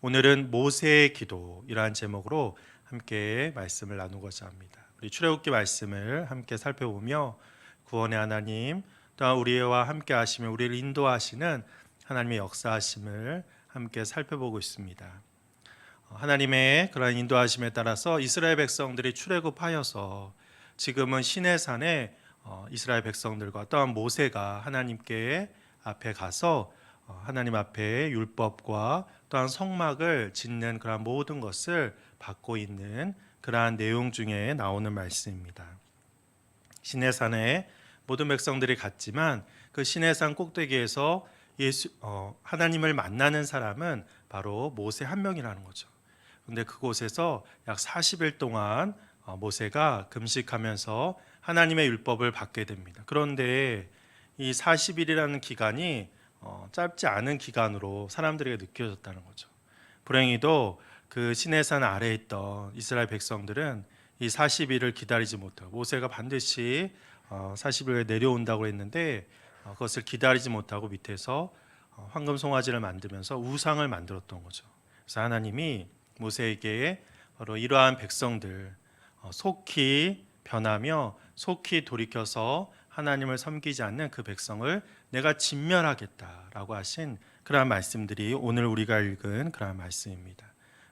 오늘은 모세의 기도이라는 제목으로 함께 말씀을 나누고자 합니다. 우리 출애굽기 말씀을 함께 살펴보며 구원의 하나님, 또한 우리와 함께 하시며 우리를 인도하시는 하나님의 역사하심을 함께 살펴보고 있습니다. 하나님의 그러한 인도하심에 따라서 이스라엘 백성들이 출애굽하여서 지금은 시내산에 이스라엘 백성들과 또한 모세가 하나님께 앞에 가서 하나님 앞에 율법과 또한 성막을 짓는 그러한 모든 것을 받고 있는 그러한 내용 중에 나오는 말씀입니다. 시내산에 모든 백성들이 갔지만 그 시내산 꼭대기에서 하나님을 만나는 사람은 바로 모세 한 명이라는 거죠. 그런데 그곳에서 약 40일 동안 모세가 금식하면서 하나님의 율법을 받게 됩니다. 그런데 이 40일이라는 기간이 짧지 않은 기간으로 사람들에게 느껴졌다는 거죠. 불행히도 그 시내산 아래에 있던 이스라엘 백성들은 이 40일을 기다리지 못하고 모세가 반드시 40일에 내려온다고 했는데 그것을 기다리지 못하고 밑에서 황금 송아지를 만들면서 우상을 만들었던 거죠. 그래서 하나님이 모세에게 바로 이러한 백성들 속히 변하며 속히 돌이켜서 하나님을 섬기지 않는 그 백성을 내가 진멸하겠다라고 하신 그러한 말씀들이 오늘 우리가 읽은 그러한 말씀입니다.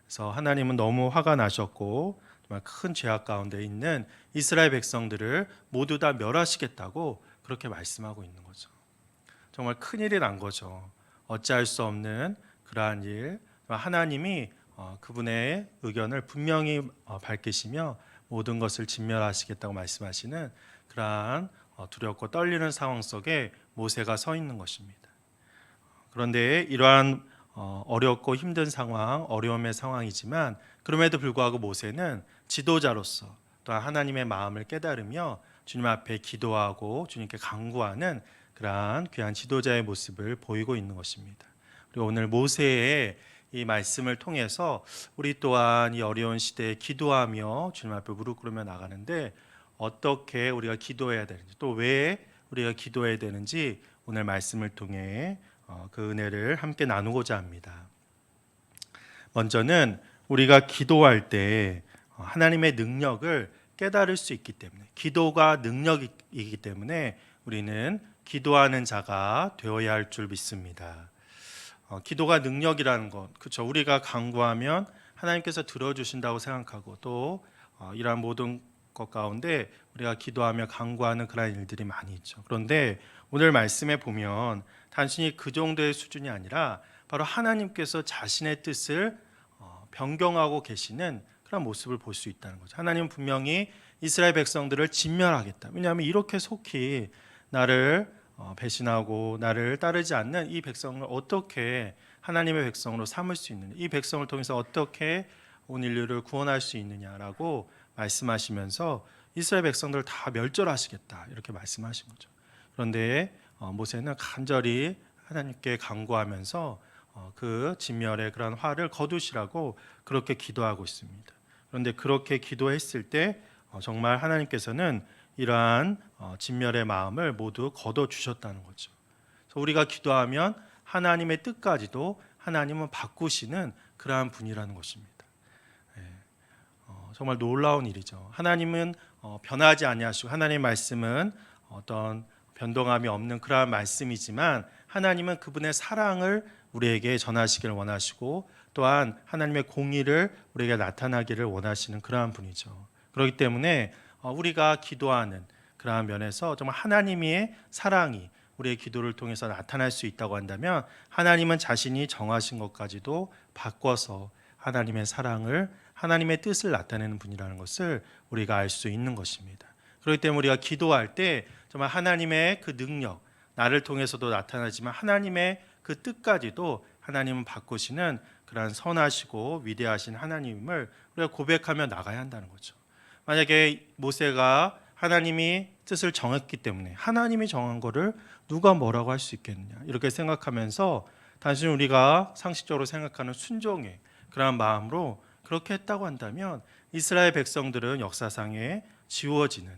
그래서 하나님은 너무 화가 나셨고 정말 큰 죄악 가운데 있는 이스라엘 백성들을 모두 다 멸하시겠다고 그렇게 말씀하고 있는 거죠. 정말 큰일이 난 거죠. 어찌할 수 없는 그러한 일, 하나님이 그분의 의견을 분명히 밝히시며 모든 것을 진멸하시겠다고 말씀하시는 그러한 두렵고 떨리는 상황 속에 모세가 서 있는 것입니다. 그런데 이러한 어렵고 힘든 상황, 어려움의 상황이지만 그럼에도 불구하고 모세는 지도자로서 또한 하나님의 마음을 깨달으며 주님 앞에 기도하고 주님께 간구하는 그러한 귀한 지도자의 모습을 보이고 있는 것입니다. 그리고 오늘 모세의 이 말씀을 통해서 우리 또한 이 어려운 시대에 기도하며 주님 앞에 무릎 꿇으며 나가는데 어떻게 우리가 기도해야 되는지 또 왜 우리가 기도해야 되는지 오늘 말씀을 통해 그 은혜를 함께 나누고자 합니다. 먼저는 우리가 기도할 때 하나님의 능력을 깨달을 수 있기 때문에 기도가 능력이기 때문에 우리는 기도하는 자가 되어야 할 줄 믿습니다. 기도가 능력이라는 것, 그렇죠? 우리가 간구하면 하나님께서 들어주신다고 생각하고 또 이러한 모든 것 가운데 우리가 기도하며 간구하는 그런 일들이 많이 있죠. 그런데 오늘 말씀에 보면 단순히 그 정도의 수준이 아니라 바로 하나님께서 자신의 뜻을 변경하고 계시는 그런 모습을 볼 수 있다는 거죠. 하나님은 분명히 이스라엘 백성들을 진멸하겠다. 왜냐하면 이렇게 속히 나를 배신하고 나를 따르지 않는 이 백성을 어떻게 하나님의 백성으로 삼을 수 있느냐, 이 백성을 통해서 어떻게 온 인류를 구원할 수 있느냐라고 말씀하시면서 이스라엘 백성들을 다 멸절하시겠다 이렇게 말씀하신 거죠. 그런데 모세는 간절히 하나님께 간구하면서 그 진멸의 그런 화를 거두시라고 그렇게 기도하고 있습니다. 그런데 그렇게 기도했을 때 정말 하나님께서는 이러한 진멸의 마음을 모두 거둬 주셨다는 거죠. 그래서 우리가 기도하면 하나님의 뜻까지도 하나님은 바꾸시는 그러한 분이라는 것입니다. 정말 놀라운 일이죠. 하나님은 변하지 아니하시고 하나님의 말씀은 어떤 변동함이 없는 그러한 말씀이지만 하나님은 그분의 사랑을 우리에게 전하시기를 원하시고 또한 하나님의 공의를 우리에게 나타나기를 원하시는 그러한 분이죠. 그렇기 때문에 우리가 기도하는 그러한 면에서 정말 하나님의 사랑이 우리의 기도를 통해서 나타날 수 있다고 한다면 하나님은 자신이 정하신 것까지도 바꿔서 하나님의 사랑을 하나님의 뜻을 나타내는 분이라는 것을 우리가 알 수 있는 것입니다. 그렇기 때문에 우리가 기도할 때 정말 하나님의 그 능력 나를 통해서도 나타나지만 하나님의 그 뜻까지도 하나님은 바꾸시는 그러한 선하시고 위대하신 하나님을 우리가 고백하며 나가야 한다는 거죠. 만약에 모세가 하나님이 뜻을 정했기 때문에 하나님이 정한 거를 누가 뭐라고 할 수 있겠느냐 이렇게 생각하면서 단순히 우리가 상식적으로 생각하는 순종의 그러한 마음으로 그렇게 했다고 한다면 이스라엘 백성들은 역사상에 지워지는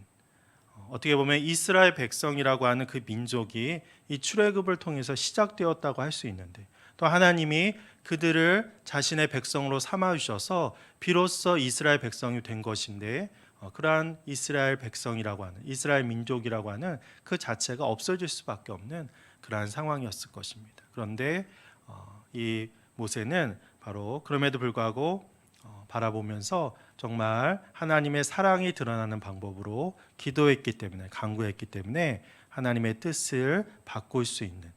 어떻게 보면 이스라엘 백성이라고 하는 그 민족이 이 출애굽을 통해서 시작되었다고 할 수 있는데 또 하나님이 그들을 자신의 백성으로 삼아 주셔서 비로소 이스라엘 백성이 된 것인데 그러한 이스라엘 백성이라고 하는 이스라엘 민족이라고 하는 그 자체가 없어질 수밖에 없는 그러한 상황이었을 것입니다. 그런데 이 모세는 바로 그럼에도 불구하고 바라보면서 정말 하나님의 사랑이 드러나는 방법으로 기도했기 때문에 간구했기 때문에 하나님의 뜻을 바꿀 수 있는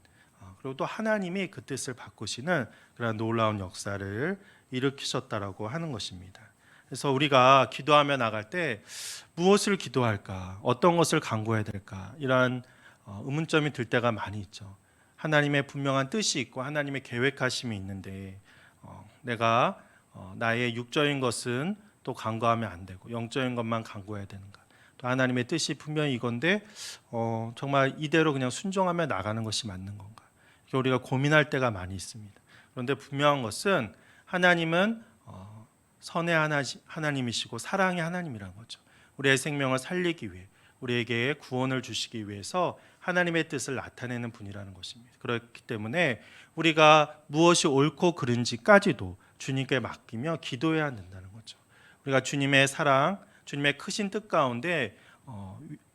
그리고 또 하나님이 그 뜻을 바꾸시는 그런 놀라운 역사를 일으키셨다라고 하는 것입니다. 그래서 우리가 기도하며 나갈 때 무엇을 기도할까, 어떤 것을 간구해야 될까 이런 의문점이 들 때가 많이 있죠. 하나님의 분명한 뜻이 있고 하나님의 계획하심이 있는데 내가 나의 육적인 것은 또 간구하면 안 되고 영적인 것만 간구해야 되는가? 또 하나님의 뜻이 분명히 이건데 정말 이대로 그냥 순종하며 나가는 것이 맞는 건가? 우리가 고민할 때가 많이 있습니다. 그런데 분명한 것은 하나님은 선의 하나님이시고 사랑의 하나님이라는 거죠. 우리의 생명을 살리기 위해 우리에게 구원을 주시기 위해서 하나님의 뜻을 나타내는 분이라는 것입니다. 그렇기 때문에 우리가 무엇이 옳고 그른지까지도 주님께 맡기며 기도해야 된다는 거죠. 우리가 주님의 사랑, 주님의 크신 뜻 가운데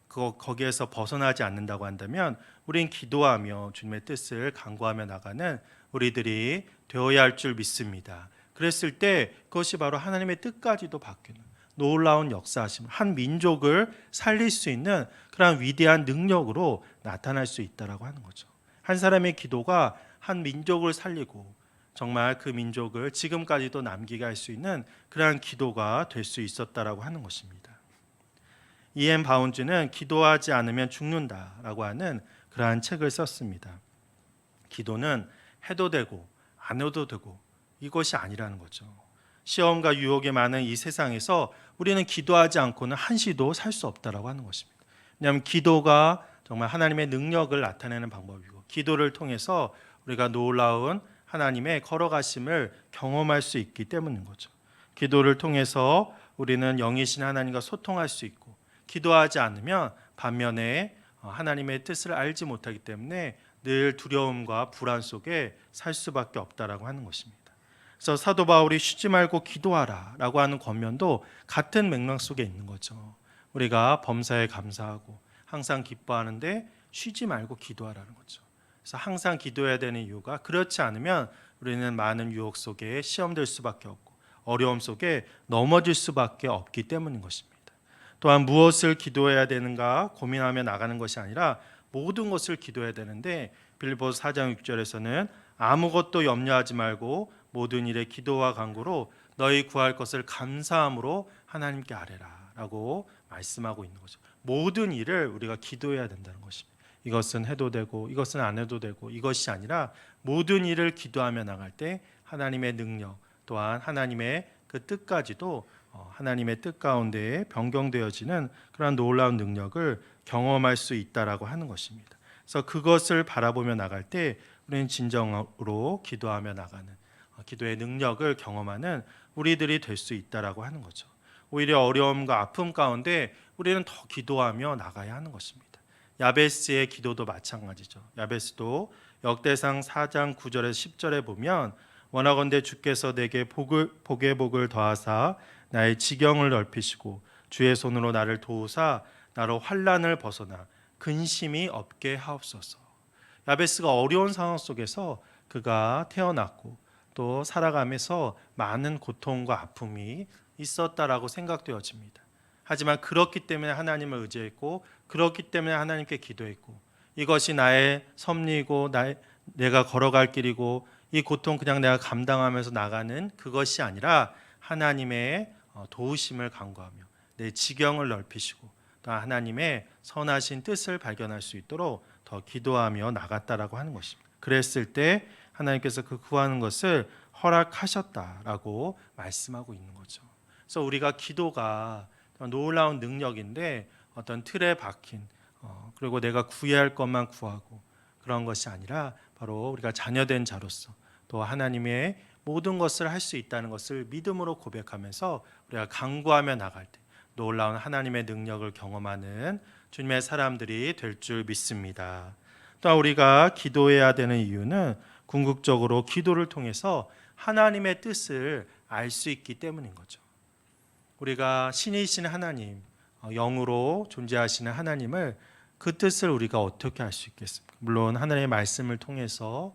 거기에서 벗어나지 않는다고 한다면 우린 기도하며 주님의 뜻을 간구하며 나가는 우리들이 되어야 할 줄 믿습니다. 그랬을 때 그것이 바로 하나님의 뜻까지도 바뀌는 놀라운 역사하심, 한 민족을 살릴 수 있는 그런 위대한 능력으로 나타날 수 있다라고 하는 거죠. 한 사람의 기도가 한 민족을 살리고 정말 그 민족을 지금까지도 남기게 할 수 있는 그러한 기도가 될 수 있었다라고 하는 것입니다. E.M. 바운즈는 기도하지 않으면 죽는다라고 하는 그러한 책을 썼습니다. 기도는 해도 되고 안 해도 되고 이것이 아니라는 거죠. 시험과 유혹이 많은 이 세상에서 우리는 기도하지 않고는 한시도 살 수 없다라고 하는 것입니다. 왜냐하면 기도가 정말 하나님의 능력을 나타내는 방법이고 기도를 통해서 우리가 놀라운 하나님의 걸어가심을 경험할 수 있기 때문인 거죠. 기도를 통해서 우리는 영이신 하나님과 소통할 수 있고 기도하지 않으면 반면에 하나님의 뜻을 알지 못하기 때문에 늘 두려움과 불안 속에 살 수밖에 없다라고 하는 것입니다. 그래서 사도 바울이 쉬지 말고 기도하라라고 하는 권면도 같은 맥락 속에 있는 거죠. 우리가 범사에 감사하고 항상 기뻐하는데 쉬지 말고 기도하라는 거죠. 그래서 항상 기도해야 되는 이유가 그렇지 않으면 우리는 많은 유혹 속에 시험될 수밖에 없고 어려움 속에 넘어질 수밖에 없기 때문인 것입니다. 또한 무엇을 기도해야 되는가 고민하며 나가는 것이 아니라 모든 것을 기도해야 되는데 빌립보서 4장 6절에서는 아무것도 염려하지 말고 모든 일에 기도와 간구로 너희 구할 것을 감사함으로 하나님께 아뢰라라고 말씀하고 있는 거죠. 모든 일을 우리가 기도해야 된다는 것입니다. 이것은 해도 되고 이것은 안 해도 되고 이것이 아니라 모든 일을 기도하며 나갈 때 하나님의 능력 또한 하나님의 그 뜻까지도 하나님의 뜻 가운데 변경되어지는 그런 놀라운 능력을 경험할 수 있다라고 하는 것입니다. 그래서 그것을 바라보며 나갈 때 우리는 진정으로 기도하며 나가는 기도의 능력을 경험하는 우리들이 될 수 있다라고 하는 거죠. 오히려 어려움과 아픔 가운데 우리는 더 기도하며 나가야 하는 것입니다. 야베스의 기도도 마찬가지죠. 야베스도 역대상 4장 9절에서 10절에 보면 원하건대 주께서 내게 복의 복을 더하사 나의 지경을 넓히시고 주의 손으로 나를 도우사 나로 환난을 벗어나 근심이 없게 하옵소서. 야베스가 어려운 상황 속에서 그가 태어났고 또 살아가면서 많은 고통과 아픔이 있었다라고 생각되어집니다. 하지만 그렇기 때문에 하나님을 의지했고 그렇기 때문에 하나님께 기도했고 이것이 나의 섭리고 내가 걸어갈 길이고 이 고통 그냥 내가 감당하면서 나가는 그것이 아니라 하나님의 도우심을 간구하며 내 지경을 넓히시고 또 하나님의 선하신 뜻을 발견할 수 있도록 더 기도하며 나갔다라고 하는 것입니다. 그랬을 때 하나님께서 그 구하는 것을 허락하셨다라고 말씀하고 있는 거죠. 그래서 우리가 기도가 놀라운 능력인데 어떤 틀에 박힌 그리고 내가 구해야 할 것만 구하고 그런 것이 아니라 바로 우리가 자녀된 자로서 또 하나님의 모든 것을 할 수 있다는 것을 믿음으로 고백하면서 우리가 간구하며 나갈 때 놀라운 하나님의 능력을 경험하는 주님의 사람들이 될 줄 믿습니다. 또 우리가 기도해야 되는 이유는 궁극적으로 기도를 통해서 하나님의 뜻을 알 수 있기 때문인 거죠. 우리가 신이신 하나님, 영으로 존재하시는 하나님을 그 뜻을 우리가 어떻게 알 수 있겠습니까? 물론 하나님의 말씀을 통해서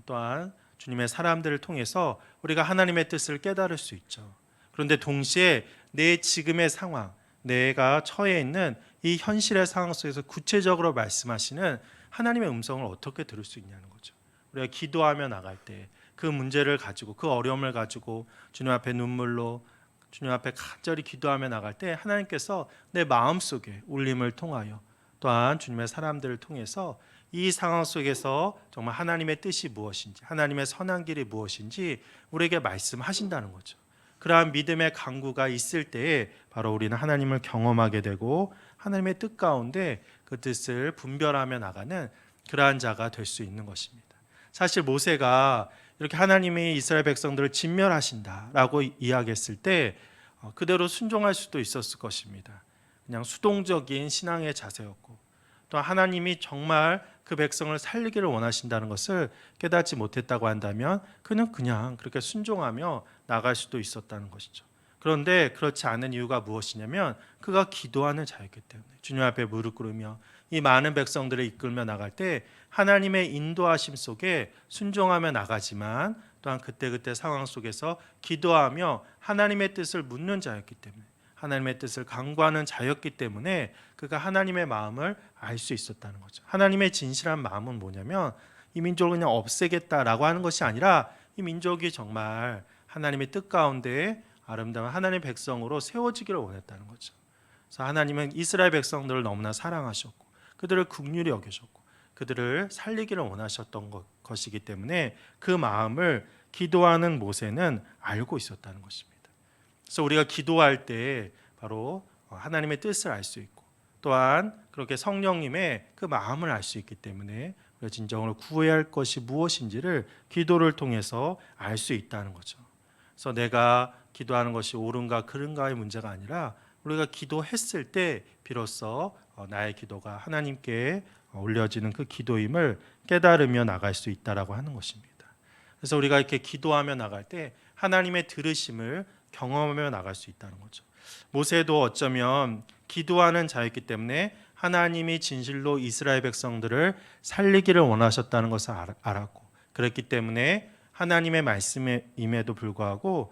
또한 주님의 사람들을 통해서 우리가 하나님의 뜻을 깨달을 수 있죠. 그런데 동시에 내 지금의 상황, 내가 처해 있는 이 현실의 상황 속에서 구체적으로 말씀하시는 하나님의 음성을 어떻게 들을 수 있냐는 거죠. 우리가 기도하며 나갈 때 그 문제를 가지고, 그 어려움을 가지고 주님 앞에 눈물로, 주님 앞에 간절히 기도하며 나갈 때 하나님께서 내 마음속에 울림을 통하여 또한 주님의 사람들을 통해서 이 상황 속에서 정말 하나님의 뜻이 무엇인지, 하나님의 선한 길이 무엇인지 우리에게 말씀하신다는 거죠. 그러한 믿음의 강구가 있을 때에 바로 우리는 하나님을 경험하게 되고 하나님의 뜻 가운데 그 뜻을 분별하며 나가는 그러한 자가 될 수 있는 것입니다. 사실 모세가 이렇게 하나님이 이스라엘 백성들을 진멸하신다라고 이야기했을 때 그대로 순종할 수도 있었을 것입니다. 그냥 수동적인 신앙의 자세였고, 또 하나님이 정말 그 백성을 살리기를 원하신다는 것을 깨닫지 못했다고 한다면 그는 그냥 그렇게 순종하며 나갈 수도 있었다는 것이죠. 그런데 그렇지 않은 이유가 무엇이냐면 그가 기도하는 자였기 때문에 주님 앞에 무릎 꿇으며 이 많은 백성들을 이끌며 나갈 때 하나님의 인도하심 속에 순종하며 나가지만 또한 그때그때 상황 속에서 기도하며 하나님의 뜻을 묻는 자였기 때문에, 하나님의 뜻을 간구하는 자였기 때문에 그가 하나님의 마음을 알 수 있었다는 거죠. 하나님의 진실한 마음은 뭐냐면 이 민족을 그냥 없애겠다라고 하는 것이 아니라 이 민족이 정말 하나님의 뜻 가운데 아름다운 하나님의 백성으로 세워지기를 원했다는 거죠. 그래서 하나님은 이스라엘 백성들을 너무나 사랑하셨고 그들을 긍휼히 여기셨고 그들을 살리기를 원하셨던 것이기 때문에 그 마음을 기도하는 모세는 알고 있었다는 것입니다. 그래서 우리가 기도할 때 바로 하나님의 뜻을 알 수 있고 또한 그렇게 성령님의 그 마음을 알 수 있기 때문에 우리가 진정으로 구해야 할 것이 무엇인지를 기도를 통해서 알 수 있다는 거죠. 그래서 내가 기도하는 것이 옳은가 그른가의 문제가 아니라 우리가 기도했을 때 비로소 나의 기도가 하나님께 올려지는 그 기도임을 깨달으며 나갈 수 있다라고 하는 것입니다. 그래서 우리가 이렇게 기도하며 나갈 때 하나님의 들으심을 경험하며 나갈 수 있다는 거죠. 모세도 어쩌면 기도하는 자였기 때문에 하나님이 진실로 이스라엘 백성들을 살리기를 원하셨다는 것을 알았고 그랬기 때문에 하나님의 말씀임에도 불구하고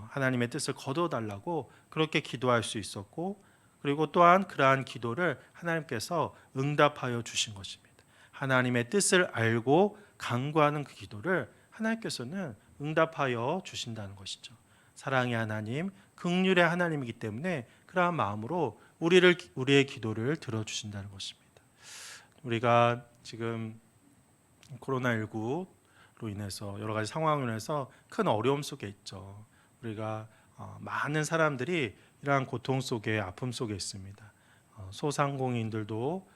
하나님의 뜻을 거둬달라고 그렇게 기도할 수 있었고, 그리고 또한 그러한 기도를 하나님께서 응답하여 주신 것입니다. 하나님의 뜻을 알고 간구하는 그 기도를 하나님께서는 응답하여 주신다는 것이죠. 사랑의 하나님, 긍휼의 하나님이기 때문에 그러한 마음으로 우리의 기도를 들어주신다는 것입니다. 우리가 지금 코로나19로 인해서 여러 가지 상황으로 인해서 큰 어려움 속에 있죠. 우리가 많은 사람들이 이러한 고통 속에, 아픔 속에 있습니다. 소상공인들도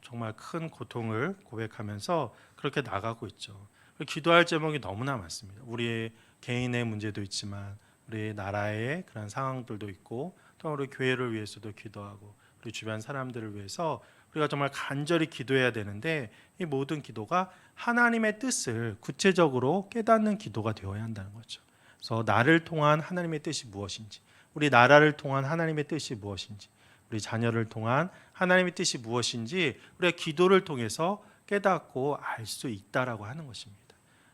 정말 큰 고통을 고백하면서 그렇게 나가고 있죠. 기도할 제목이 너무나 많습니다. 우리의 개인의 문제도 있지만 우리 나라의 그런 상황들도 있고 또 우리 교회를 위해서도 기도하고 우리 주변 사람들을 위해서 우리가 정말 간절히 기도해야 되는데 이 모든 기도가 하나님의 뜻을 구체적으로 깨닫는 기도가 되어야 한다는 거죠. 그래서 나를 통한 하나님의 뜻이 무엇인지, 우리 나라를 통한 하나님의 뜻이 무엇인지, 우리 자녀를 통한 하나님의 뜻이 무엇인지 우리가 기도를 통해서 깨닫고 알 수 있다라고 하는 것입니다.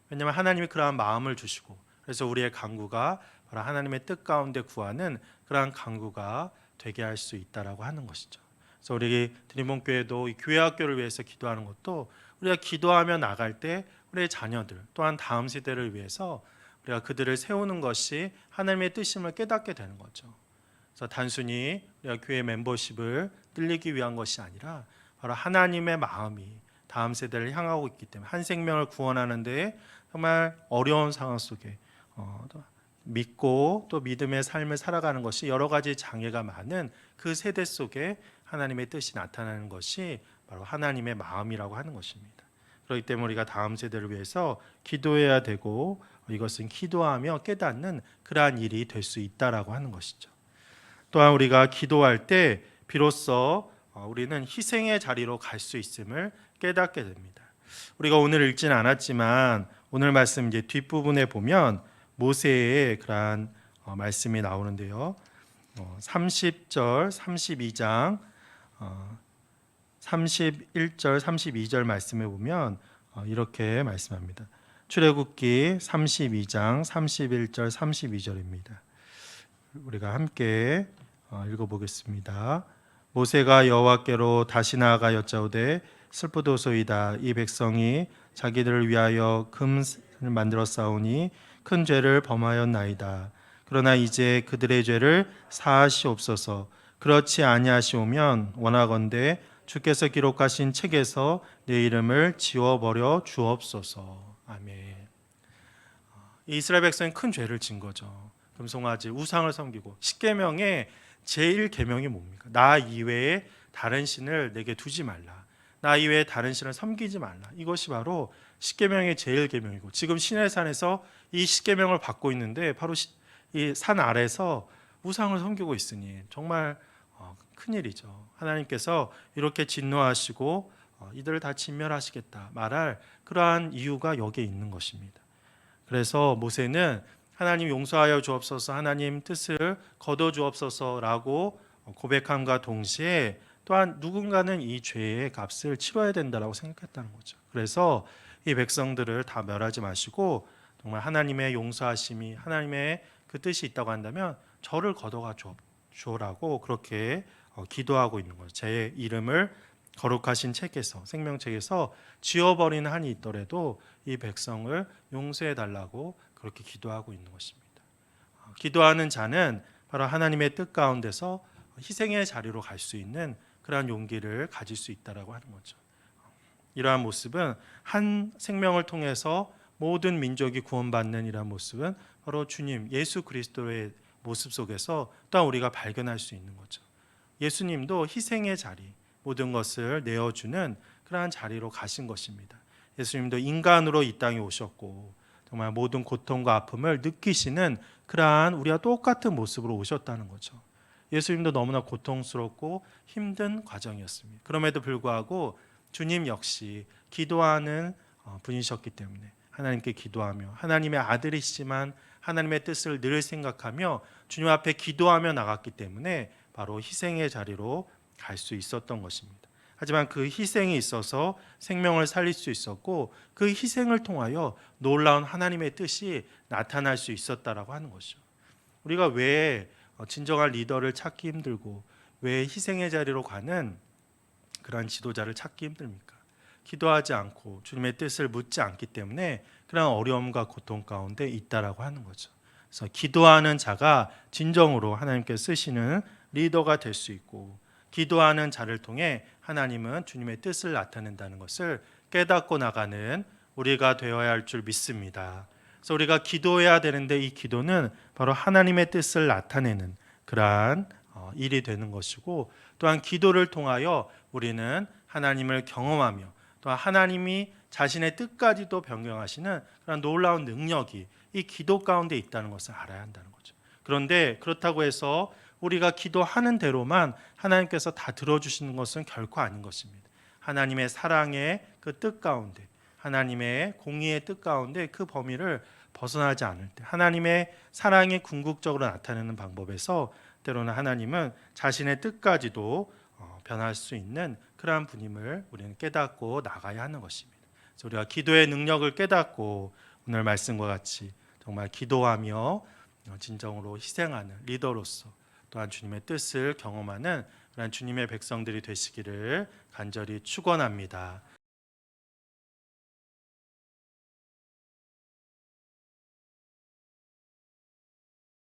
왜냐하면 하나님이 그러한 마음을 주시고 그래서 우리의 간구가 바로 하나님의 뜻 가운데 구하는 그러한 간구가 되게 할 수 있다라고 하는 것이죠. 그래서 우리 드림본교회도 이 교회 학교를 위해서 기도하는 것도 우리가 기도하며 나갈 때 우리의 자녀들 또한 다음 세대를 위해서 우리가 그들을 세우는 것이 하나님의 뜻임을 깨닫게 되는 거죠. 그래서 단순히 우리가 교회 멤버십을 늘리기 위한 것이 아니라 바로 하나님의 마음이 다음 세대를 향하고 있기 때문에 한 생명을 구원하는 데 정말 어려운 상황 속에 믿고 또 믿음의 삶을 살아가는 것이 여러 가지 장애가 많은 그 세대 속에 하나님의 뜻이 나타나는 것이 바로 하나님의 마음이라고 하는 것입니다. 그렇기 때문에 우리가 다음 세대를 위해서 기도해야 되고 이것은 기도하며 깨닫는 그러한 일이 될 수 있다라고 하는 것이죠. 또한 우리가 기도할 때 비로소 우리는 희생의 자리로 갈 수 있음을 깨닫게 됩니다. 우리가 오늘 읽지는 않았지만 오늘 말씀 이제 뒷부분에 보면 모세의 그러한 말씀이 나오는데요. 30절, 32장, 31절, 32절 말씀에 보면 이렇게 말씀합니다. 출애굽기 32장 31절 32절입니다. 우리가 함께 읽어보겠습니다. 모세가 여호와께로 다시 나아가 여짜오되 슬프도소이다. 이 백성이 자기들을 위하여 금을 만들어 싸우니 큰 죄를 범하였나이다. 그러나 이제 그들의 죄를 사하시옵소서. 그렇지 아니하시오면 원하건대 주께서 기록하신 책에서 내 이름을 지워버려 주옵소서. 아멘. 이스라엘 백성이 큰 죄를 진 거죠. 금송아지, 우상을 섬기고. 십계명의 제1계명이 뭡니까? 나 이외에 다른 신을 내게 두지 말라. 나 이외에 다른 신을 섬기지 말라. 이것이 바로 십계명의 제1계명이고, 지금 시내산에서 이 십계명을 받고 있는데 바로 이 산 아래서 우상을 섬기고 있으니 정말 큰일이죠. 하나님께서 이렇게 진노하시고 이들을 다 진멸하시겠다 말할 그러한 이유가 여기에 있는 것입니다. 그래서 모세는 하나님 용서하여 주옵소서, 하나님 뜻을 거둬 주옵소서라고 고백함과 동시에 또한 누군가는 이 죄의 값을 치러야 된다라고 생각했다는 거죠. 그래서 이 백성들을 다 멸하지 마시고 정말 하나님의 용서하심이, 하나님의 그 뜻이 있다고 한다면 저를 걷어가 주라고 그렇게 기도하고 있는 거죠. 제 이름을 거룩하신 책에서, 생명책에서 지워버리는 한이 있더라도 이 백성을 용서해 달라고 그렇게 기도하고 있는 것입니다. 기도하는 자는 바로 하나님의 뜻 가운데서 희생의 자리로 갈 수 있는 그러한 용기를 가질 수 있다라고 하는 거죠. 이러한 모습은 한 생명을 통해서 모든 민족이 구원받는 이러한 모습은 바로 주님 예수 그리스도의 모습 속에서 또한 우리가 발견할 수 있는 거죠. 예수님도 희생의 자리, 모든 것을 내어주는 그러한 자리로 가신 것입니다. 예수님도 인간으로 이 땅에 오셨고 정말 모든 고통과 아픔을 느끼시는 그러한 우리와 똑같은 모습으로 오셨다는 거죠. 예수님도 너무나 고통스럽고 힘든 과정이었습니다. 그럼에도 불구하고 주님 역시 기도하는 분이셨기 때문에 하나님께 기도하며 하나님의 아들이시지만 하나님의 뜻을 늘 생각하며 주님 앞에 기도하며 나갔기 때문에 바로 희생의 자리로 갈 수 있었던 것입니다. 하지만 그 희생이 있어서 생명을 살릴 수 있었고 그 희생을 통하여 놀라운 하나님의 뜻이 나타날 수 있었다라고 하는 것이죠. 우리가 왜 진정한 리더를 찾기 힘들고 왜 희생의 자리로 가는 그러한 지도자를 찾기 힘듭니까? 기도하지 않고 주님의 뜻을 묻지 않기 때문에 그런 어려움과 고통 가운데 있다라고 하는 거죠. 그래서 기도하는 자가 진정으로 하나님께서 쓰시는 리더가 될 수 있고 기도하는 자를 통해 하나님은 주님의 뜻을 나타낸다는 것을 깨닫고 나가는 우리가 되어야 할 줄 믿습니다. 그래서 우리가 기도해야 되는데 이 기도는 바로 하나님의 뜻을 나타내는 그러한 일이 되는 것이고 또한 기도를 통하여 우리는 하나님을 경험하며 또 하나님이 자신의 뜻까지도 변경하시는 그런 놀라운 능력이 이 기도 가운데 있다는 것을 알아야 한다는 거죠. 그런데 그렇다고 해서 우리가 기도하는 대로만 하나님께서 다 들어주시는 것은 결코 아닌 것입니다. 하나님의 사랑의 그 뜻 가운데 하나님의 공의의 뜻 가운데 그 범위를 벗어나지 않을 때 하나님의 사랑이 궁극적으로 나타내는 방법에서 때로는 하나님은 자신의 뜻까지도 변할 수 있는 그러한 분임을 우리는 깨닫고 나가야 하는 것입니다. 그래서 우리가 기도의 능력을 깨닫고 오늘 말씀과 같이 정말 기도하며 진정으로 희생하는 리더로서 또한 주님의 뜻을 경험하는 그런 주님의 백성들이 되시기를 간절히 축원합니다.